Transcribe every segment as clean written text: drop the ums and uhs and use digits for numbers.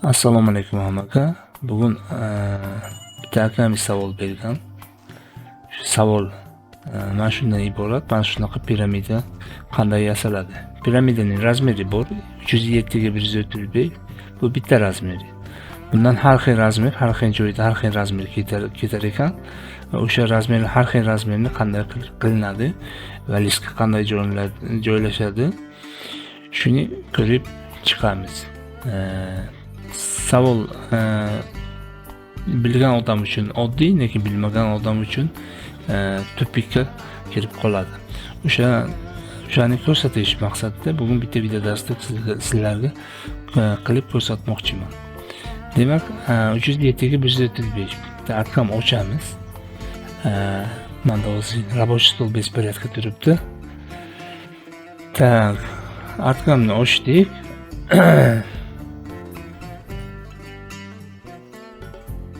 Assalomu alaykum hammaga. Bugun bitta akamiz savol bergan. Shu savol mana shundan iborat. Mana shunaqa piramida qanday yasaladi? Piramidaning razmeri bor. 307 ga 135. Bu bitta razmeri. Bundan har xil razmer, har xil joyda har xil razmer ketar ekan. O'sha razmer, har xil razmerni qanday qilinadi va listga qanday joylashadi? Shuni ko'rib chiqamiz. Savol bilgan odam uchun oddiy, lekin bilmagan odam uchun tupikka kirib qoladi. O'shani ko'rsatish maqsadida bugun bitta video darsda sizlarga qilib ko'rsatmoqchiman. Demak, 307 ga 135 bitta arkam ochamiz. Mana hozir рабочий stol bespорядка turibdi. Tak, arkamni ochdik.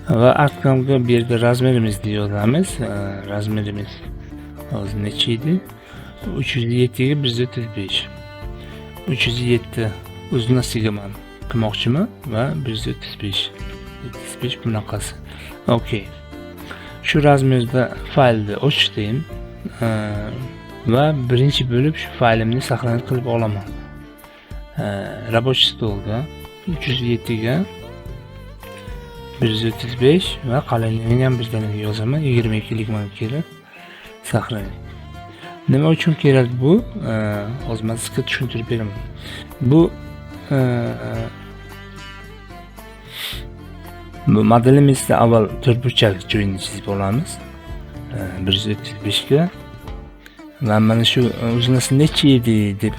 Va arkamga bu yerda razmerimizni yozamiz. Razmerimiz hozir necha edi? 307 ga 135. 307 uznasiga men qilmoqchiman va 135. 75 bunaqasi. Okey. Shu razmerda faylni ochdim va birinchi bo'lib shu faylimni saqlanib qilib olaman. Рабочий stolga 307 ga 135 va qalinligini ham birdaniga yozaman. 22 lik menga kerak. Saqlaning. Nima uchun kerak bu? Hozir men sizga tushuntirib beraman. Bu modelimizda avval to'rtburchak joyini chizib olamiz. 135 ga. Va mana shu uznasi necha edi deb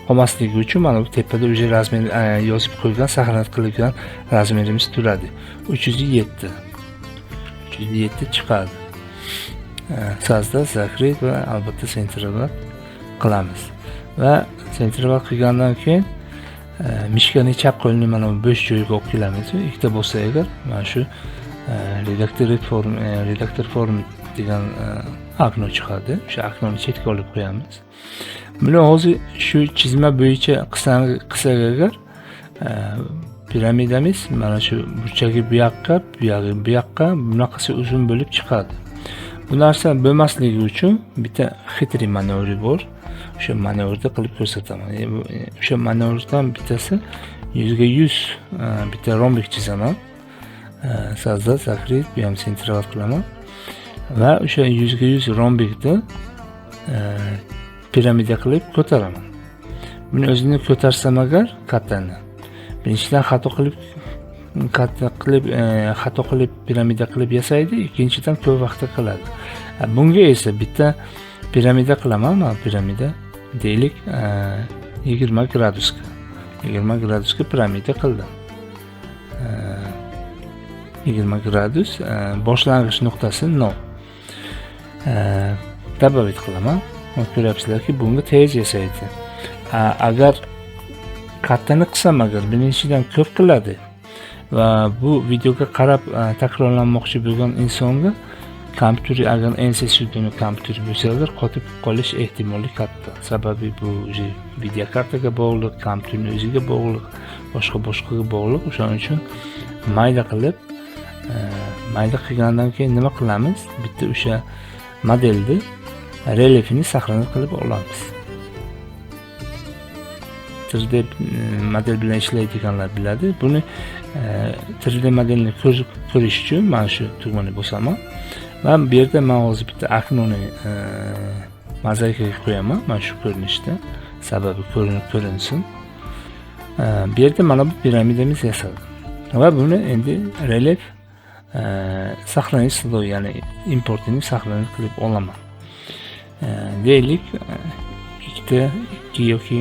qolmasligi uchun mana bu tepada o'sha razmer yozib qo'ygan, saqlanib qo'yilgan razmerimiz turadi. 307. 307 chiqadi. Sazda zakrit va albatta sentralga qilamiz. Va sentralga qilgandan keyin mishkani chap qo'lni mana bu bo'sh joyga olib kelamiz. Ikkita bo'lsa agar mana shu redaktor form degan okno chiqadi. O'sha oknoni chetga olib qo'yamiz. Buni hozir shu chizma bo'yicha qilsak agar piramidamiz mana shu burchagi bu yoqqa bunaqasi uzun bo'lib chiqadi. Bu narsa bo'lmasligi uchun bitta xitriy manevri bor. O'sha manevrda qilib ko'rsataman. O'sha manevrdan bittasi 100 ga 100 bitta rombik chizaman. Sazda zakrit, bu ham sentral qilaman. Va o'sha 100 ga 100 rombikni piramida qilib ko'taraman. Buni o'zini ko'tarsam agar kattani. Birinchidan xato qilib piramida qilib yasaydi, ikkinchidan ko'p vaqtda qiladi. Bunga esa bitta piramida qilaman, mana piramida deylik 20 gradusga. 20 gradusga piramida qildim. 20 gradus boshlang'ich nuqtasi 0. Добавить qilaman. Ko'ryapsizlarki, bunga tez yasaydi. Agar kattani qilsam agar birinchidan ko'p qiladi va bu videoga qarab takrorlanmoqchi bo'lgan insonga kompyuter agar NC-sudini kompyuter bo'lsa agar qotib qolish ehtimoli katta. Sababi bu video kartaga bog'liq, kompyuterning o'ziga bog'liq, boshqaga bog'liq. O'shaning uchun mayda qilgandan keyin nima qilamiz? Bitta o'sha modelni relyefini saqlanib qilib olamiz. 3D model bilan ishlaydiganlar biladi. Buni 3D modelni ko'rish uchun mana shu tugmani bosaman. Va bu yerda men hozir bitta oknoni mozaikaga qo'yaman, mana shu ko'rinishda. Sababi ko'rinsin. Bu yerda mana bu piramidamiz yasaldi. Va buni endi relyef saqlanish slow, ya'ni importini saqlanib qilib olaman. Deylik 2 yoki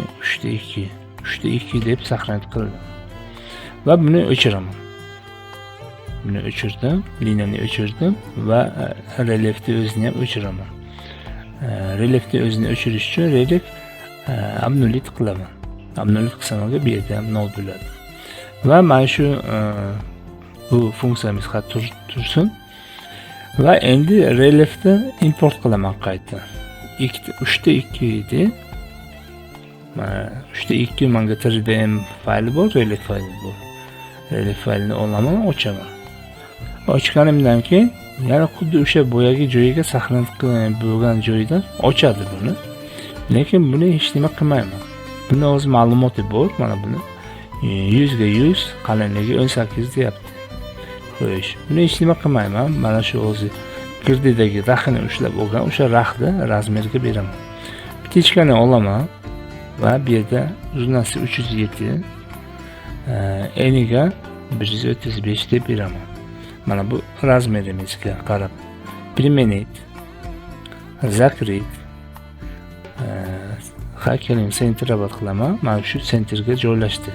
3 deb saqlanib qildim. Va buni o'chiraman. Buni o'chirdim, liniyani o'chirdim va relyefni o'zini ham o'chiraman. Relyefni o'zini o'chirish uchun relyef obnulit qilaman. Obnulit qilsam bu yerda ham 0 bo'ladi. Va mana shu bu funksiyamiz tursin. Va endi relyefni import qilaman qayta. 3/2 edi. 3/2 menga 3D fayli bor, relyef fayli bor. relief faylini olaman, ochaman. Ochganimdan keyin yana xuddi o'sha boyagi joyiga saqlanib bo'lgan joyidan ochadi buni. Lekin buni hech nima qilmayman. Buni o'z ma'lumoti bor, mana buni 100 ga 100, qalinligi 18 deyapti. Xo'sh, buni hech nima qilmayman. Mana shu o'zi girdidagi raxni ushlab olgan, o'sha raxni razmerga beraman. Bitechkani olaman va bu yerda uzunasi 307, eniga 135 deb beraman. Mana bu razmerimizga qarab применить, закрыть, keling sentrovat qilaman. Mana shu sentrga joylashdi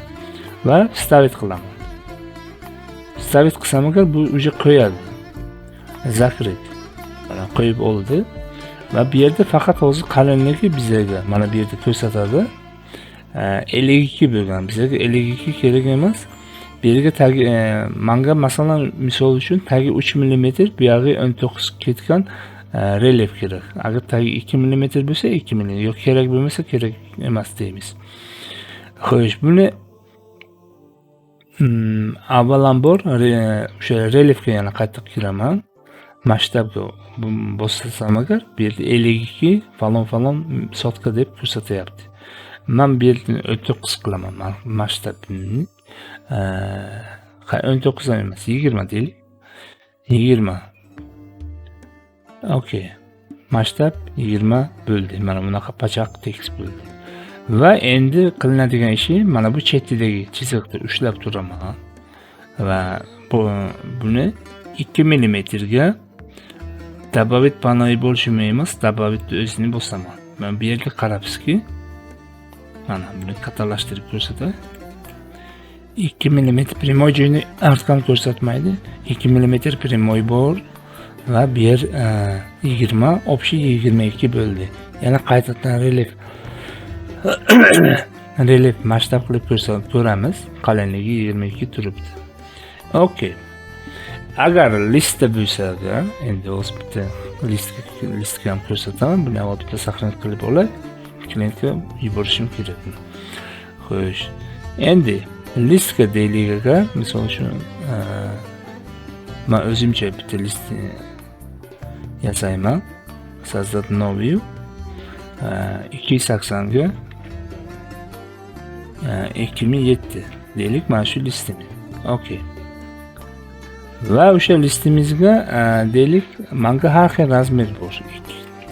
va stavit qilaman. Stavit qilsam agar bu уже qo'yadi. Zakrit. Mana qo'yib oldi va bu yerda faqat o'zi qalinligi bizga mana bu yerda ko'rsatadi. 52 bo'lgan. Bizga 52 kerak emas. Bu yerga tagi menga masalan misol uchun tagi 3 mm, bu yerga 19 ketgan relief kerak. Agar tagi 2 mm bo'lsa 2 mm, yo'q kerak bo'lmasa kerak emas deymiz. Xo'sh, buni avvalambor o'sha reliefga yana qaytib kiraman. Masshtabga bossam agar bu yerda 52 falon sotka deb ko'rsatyapti. Men bu yerda 19 qilaman masshtabni. 19 emas, 20 deylik. 20. Okey. Masshtab 20 bo'ldi. Mana bunaqa pachaq tekst bo'ldi. Va endi qilinadigan ishi mana bu chetidagi chiziqni ushlab turaman va buni 2 mm ga добавить panoyi bo'lishimi emas, добавить o'zini bosaman. Men bu yerga qarabsizki, mana buni kattalashtirib ko'rsatay. 2 mm primoy joyini artgan ko'rsatmaydi. 2 mm primoy bor va bu yer 20, общий 22 bo'ldi. Yana qaytadan relief relief masshtab qilib ko'ramiz. Qalinligi 22 turibdi. Okey. Agar listda bo'lsa, endi o'z bitta listga ham ko'rsataman. Buni avvalda saqlanib qilib olay. Klientga yuborishim kerak. Xo'sh. Endi listga deylik agar, misol uchun men o'zimcha bitta list yasayman. Создать новый 280 ga 2007 deylik, mana shu listimiz. Okey. Va o'sha listimizga deylik, menga har xil razmer bor.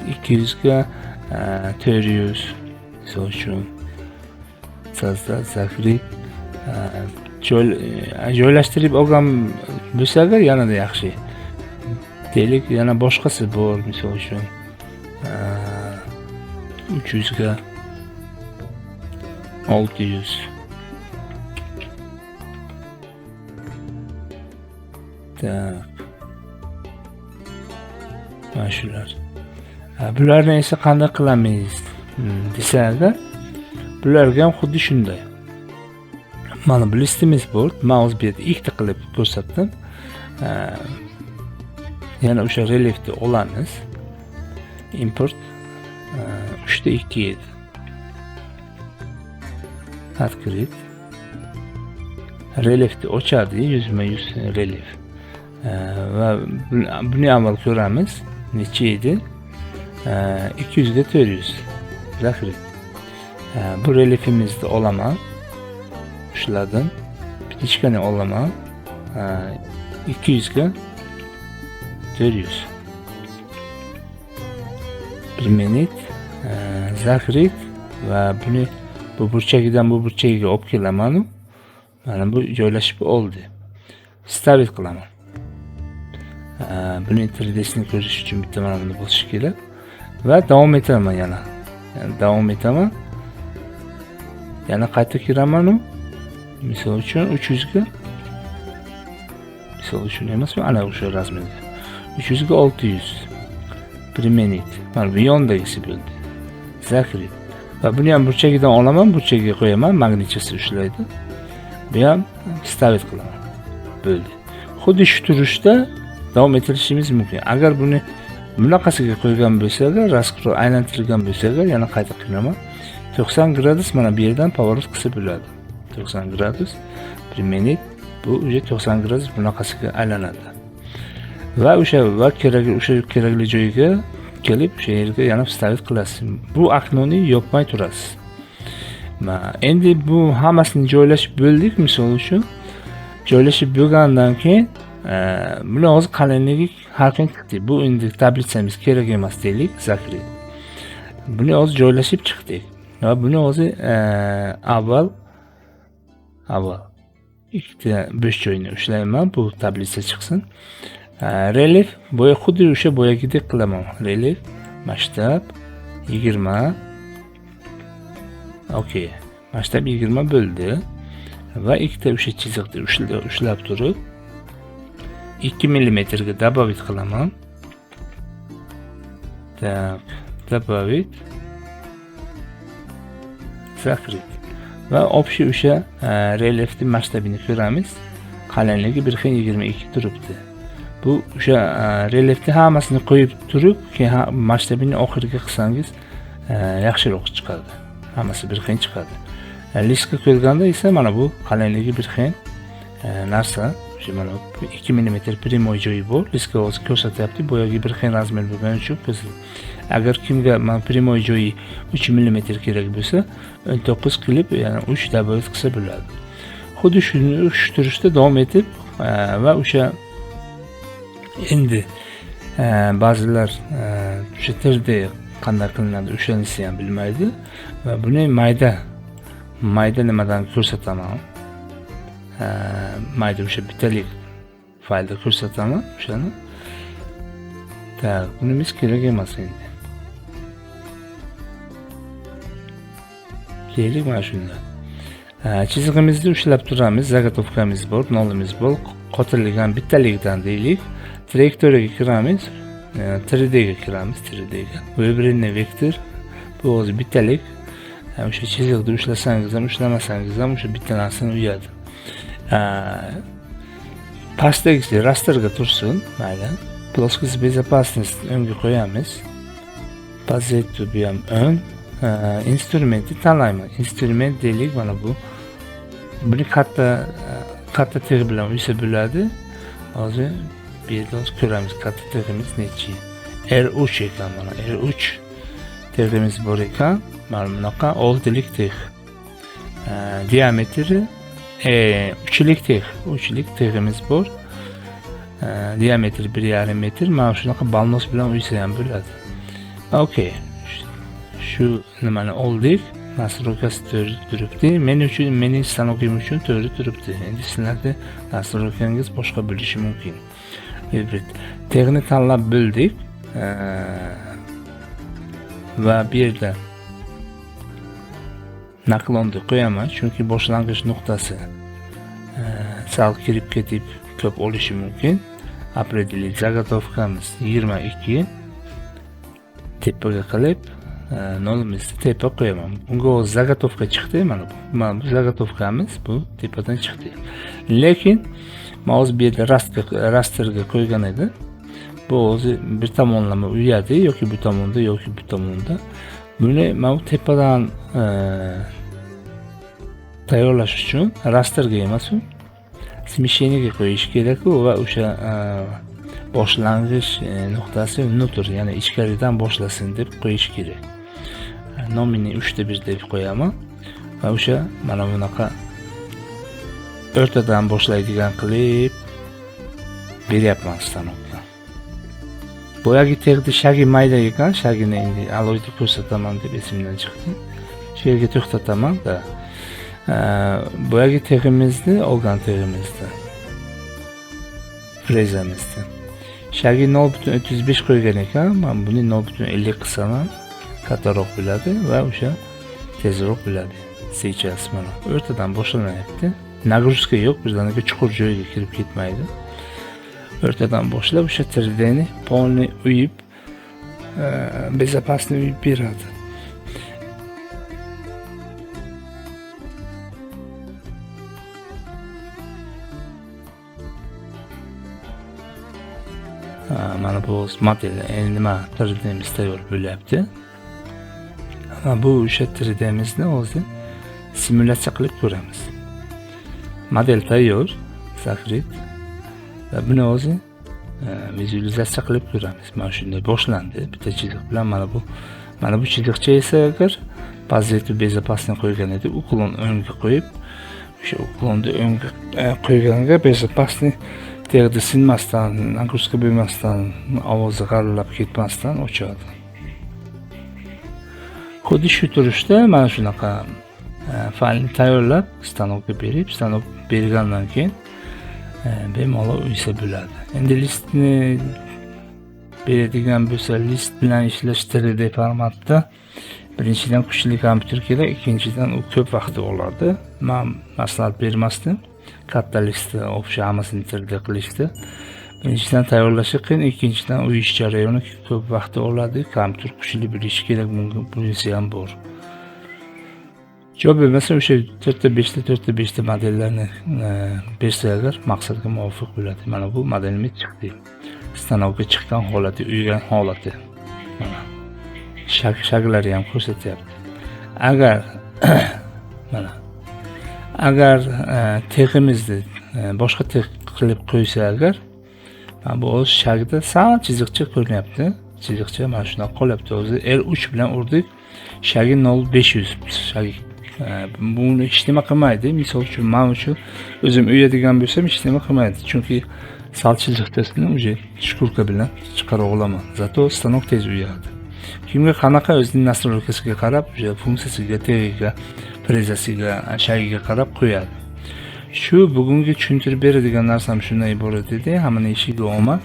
200 ga 400 misol uchun создать, закрыть joylashtirib olgan bo'lsa yanada yaxshi. Deylik, yana boshqasi bor, misol uchun 300 ga 600. Tak. Mana shular. Bularni esa qanday qilamiz desaga, bularga ham xuddi shunday. Mana bu listimiz bor. Men o'z bu yerda ikkita qilib ko'rsatdim. Yana o'sha reliefni olamiz. Import 3:2 edi. Открыть. Reliefni ochadi, 100% relief. Va buni avval ko'ramiz. Necha edi? 200 ga 400. Zakrit. Bu reliefimizni olaman. Ushladim. Bitechkani olaman. 200 ga 400. Применить, закрыть va buni bu burchagidan bu burchagiga olib kelaman. Mana bu joylashib oldi. Stavit qilaman. Buni 3D'sini ko'rish uchun bitta mana buni bosish kerak va davom etaman yana. Davom etaman. Yana qayta kiraman. Misol uchun 300 ga misol uchun emas, ana o'sha razmerga. 300 ga 600. Применить. Mana bu yondagisi bo'ldi. Zakrit. Va buni ham burchagidan olaman, burchagiga qo'yaman, magnitchasi ushlaydi. Bu ham stavit qilaman. Bo'ldi. Xuddi shu turishda davom ettirishimiz mumkin. Agar buni bunaqasiga qo'ygan bo'lsak, raskro aylantirilgan bo'lsak, yana qayta qilaman. 90 gradus mana bu yerdan pоворот qilsa bo'ladi. 90 gradus. Применить. Bu 90 gradus bunaqasiga aylanadi. Va kerakli joyga kelib o'sha yerga yana vstavit qilasiz. Bu oknoni yopmay turasiz. Endi bu hammasini joylashib bo'ldik, misol uchun. Joylashib bo'lgandan keyin buni hozir qalinligi har xil chiqdi. Bu endi tablitsamiz kerak emas deylik, zakrit. Buni hozir joylashib chiqdik. Va buni hozir avval ikkita bo'sh joyni ushlayman, bu tablitsa chiqsin. Relief bo'ya xuddi o'sha bo'yagidek qilaman. Relief masshtab 20. Okey. Masshtab 20 bo'ldi va ikkita o'sha chiziqni ushlab turib 2 mm ga добавить qilaman. Так, добавить. Zakrit. Va общий o'sha reliefning masshtabini ko'ramiz. Qalinligi 1.22 turibdi. Bu o'sha reliefni hammasini qo'yib turib, keyin masshtabini oxiriga qilsangiz yaxshiroq chiqadi. Hammasi bir xil chiqadi. Liskka ko'rganda esa mana bu qalinligi bir xil narsa. O'sha mana 2 mm primoy joyi bor. Liskka o'zi ko'rsatyapti, bo'yagi bir xil razmer bo'lgani uchun ko'rsatyapti. Agar kimga mana primoy joyi 3 mm kerak bo'lsa, 19 qilib, ya'ni 3 добавить qilsa bo'ladi. Xuddi shuni turishda davom etib va o'sha endi ba'zilar o'sha terda qanday qilinadi o'shanisi ham bilmaydi va buni mayda nimadan ko'rsataman. Mayda o'sha bitalik faylda ko'rsataman o'shani. Tak, bunimiz kerak emas endi. Deylik mana shunday. Chizig'imizni ushlab turamiz, zagotovkamiz bor, nolimiz bor, qotillik ham bittalikdan deylik. Trayektoriyaga kiramiz, 3D ga kiramiz, 3D ga. Выбранный vektor bu o'zi bittalik. O'sha chiziqni ushlasangiz ham, ushlamasangiz ham o'sha bitta narsani uyadi. Pastdagi rasterga tursin, mayli. Плоскость безопасность o'ngga qo'yamiz. Позицию bu ham o'ng. Instrumentni tanlayman. Instrument deylik, mana bu. Buni katta tig' bilan uysa bo'ladi. Hozir bu yerda ko'ramiz katta tig'imiz nechi. R3 ekan, mana R3 tig'imiz bor ekan. Mana bunaqa 6lik tig'. Diametri 3lik tig'. 3lik tig'imiz bor. Diametri 1,5 metr. Mana shunaqa balnos bilan uysa ham bo'ladi. Okey. Shu nimani oldik. Nastroykasi to'g'ri turibdi. Men uchun, mening stanogim uchun to'g'ri turibdi. Endi sizlarda nastroykangiz boshqa bo'lishi mumkin. Hibrid. Teg'ni tanlab bo'ldik. Va bu yerda naklonni qo'yaman, chunki boshlang'ich nuqtasi sal kirib ketib ko'p bo'lishi mumkin. Определить заготовкamiz 22. Tepaga qilib nolimizni tepa qo'yaman. Bunga o'z zagotovka chiqdi, mana bu zagotovkamiz bu tepadan chiqdi. Lekin men o'z bu yerda rasterga qo'ygan edim. Bu o'zi bir tomonlama uyadi yoki bu tomonda yoki bu tomonda. Buni men tepadan tayyorlash uchun rasterga emas, smesheniyaga qo'yish kerak va o'sha boshlang'ich nuqtasi nutr, ya'ni ichkaridan boshlasin deb qo'yish kerak. Nomini 3/1 deb qo'yaman va o'sha mana bunaqa o'rtadan boshlaydigan qilib beryapman stanokda. Boyagi tegdi shagi mayda ekan, shagini endi aloyda ko'rsataman deb esimdan chiqdi. Shu yerga to'xtataman da. Boyagi tegimizni olgan tegimizni frezamizni shagi 0.35 qo'ygan ekan, men buni 0.50 qilsam ham kattaroq bo'ladi va o'sha tezroq bo'ladi. Сейчас mana o'rtadan boshlanyapti. Nagruska yo'q, birdaniga chuqur joyga kirib ketmaydi. O'rtadan boshlab o'sha 3D'ni polni uyib, bezopasni uyib beradi. Mana bu model nima 3D'miz tayyor bo'lyapti. Bu o'sha 3D'mizni o'zi simulyatsiya qilib ko'ramiz. Model tayyor. sakrit va buni o'zi vizualizatsiya qilib ko'ramiz. Mana shunday boshlandi bitta chiziq bilan. Mana bu chiziqcha esa agar pozitiv безопасный qo'ygan edi, uklon o'ngga qo'yib, o'sha uklonni o'ngga qo'yganga безопасный terda sinmasdan, nagruska bo'lmasdan, ovozi g'arillab ketmasdan o'chadi. Xuddi shu turishda mana shunaqa faylni tayyorlab stanokka berib, stanok bergandan keyin bemalol uysa bo'ladi. Endi listni beradigan bo'lsa, list bilan ishlash 3D formatda birinchidan kuchli kompyuter kerak, ikkinchidan u ko'p vaqt oladi. Men maslahat bermasdim. Katta listni o'sha hammasini 3D qilishdi. Birinchidan tayyorlashi qiyin, ikkinchidan u ish jarayoni ko'p vaqt oladi. Kompyuter kuchli bo'lishi kerak, bunisi ham bor. Job bo'lmasa o'sha 4-5 ta modellarni bersa agar maqsadga muvofiq bo'ladi. Mana bu modelimiz chiqdi. Stanokga chiqqan holati, uygan holati. Mana shaklari ham ko'rsatyapti. Agar teximizni boshqa tex qilib qo'ysa agar, mana bu o'z shagida sal chiziqcha ko'rinyapti. Chiziqcha mana shunday qolyapti. O'zi R3 bilan urdik. Shagi 0500 shagi. Buni hech nima qilmaydi. Misol uchun men uchun o'zim uyadigan bo'lsam hech nima qilmaydi. Chunki sal chiziqchasini uje shkurka bilan chiqarib olaman. Zato stanok tez uyadi. Kimga qanaqa o'zining nastroykasiga qarab, o'sha funksiyasiga, tegiga, frezasiga, shagiga qarab qo'yadi. Shu bugungi tushuntirib beradigan narsam shundan iborat edi. Hammaning ishiga omad.